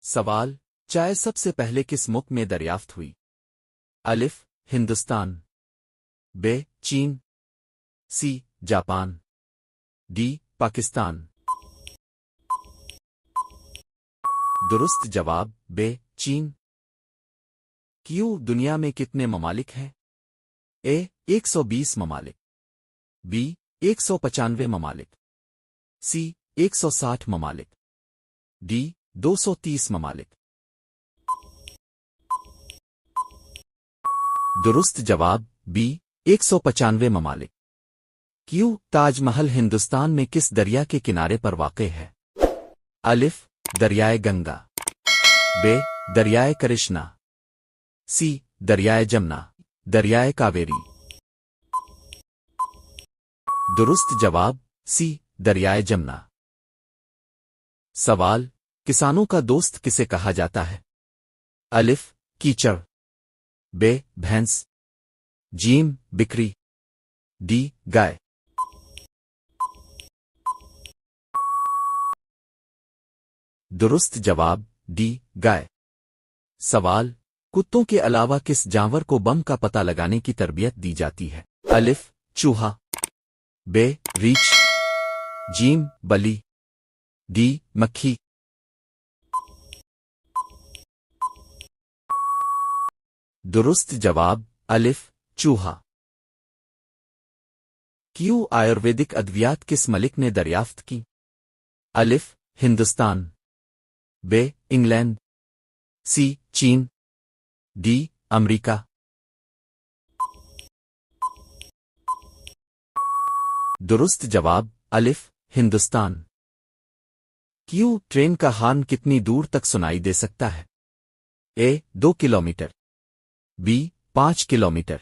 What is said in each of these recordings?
سوال: چائے سب سے پہلے کس ملک میں دریافت ہوئی؟ الف: ہندوستان، ب: چین، سی: جاپان، ڈی: پاکستان۔ درست جواب ب: چین۔ کیوں دنیا میں کتنے ممالک ہیں؟ اے: 120 ممالک، بی: 195 ممالک، سی: 160 ممالک، ڈی: 230 ممالک۔ درست جواب بی: 195 ممالک۔ کیوں تاج محل ہندوستان میں کس دریا کے کنارے پر واقع ہے؟ الف: دریائے گنگا، ب: دریائے کرشنا، سی: دریائے جمنا، دریائے کاویری۔ درست جواب سی: دریائے جمنا۔ سوال: کسانوں کا دوست کسے کہا جاتا ہے؟ الف: کیچڑ، ب: بھینس، جیم: بکری، ڈی: گائے۔ درست جواب ڈی: گائے۔ سوال: کتوں کے علاوہ کس جانور کو بم کا پتہ لگانے کی تربیت دی جاتی ہے؟ الف: چوہا، ب: ریچھ، جیم: بلی، ڈی: مکھی۔ درست جواب الف: چوہا۔ کیوں آیورویدک ادویات کس ملک نے دریافت کی؟ الف: ہندوستان، ب: انگلینڈ، سی: چین، ڈی: امریکہ۔ درست جواب الف: ہندوستان۔ کیوں ٹرین کا ہارن کتنی دور تک سنائی دے سکتا ہے؟ A: 2 kilometre, B: 5 kilometre,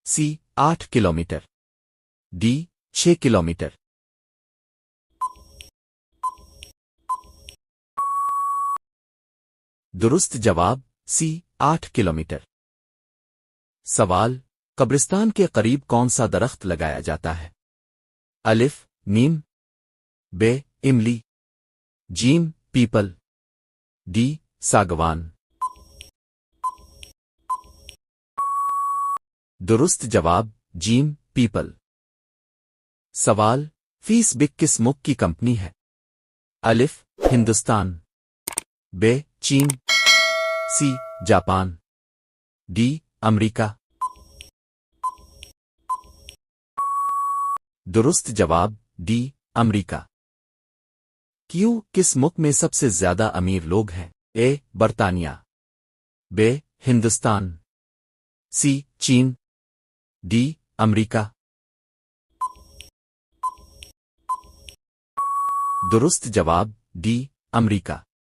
C: 8 kilometre, D: 6 kilometre. درست جواب سی: 8 کلومیٹر۔ سوال: قبرستان کے قریب کون سا درخت لگایا جاتا ہے؟ الف: نیم، ب: املی، جیم: پیپل، ڈی: ساگوان۔ درست جواب جیم: پیپل۔ سوال: فیس بک کس ملک کی کمپنی ہے؟ الف: ہندوستان، ب: چین، سی: جاپان، ڈی: امریکہ۔ درست جواب ڈی: امریکہ۔ کیوں کس ملک میں سب سے زیادہ امیر لوگ ہیں؟ اے: برطانیہ، ب: ہندوستان، سی: چین، ڈی: امریکہ۔ درست جواب ڈی: امریکہ۔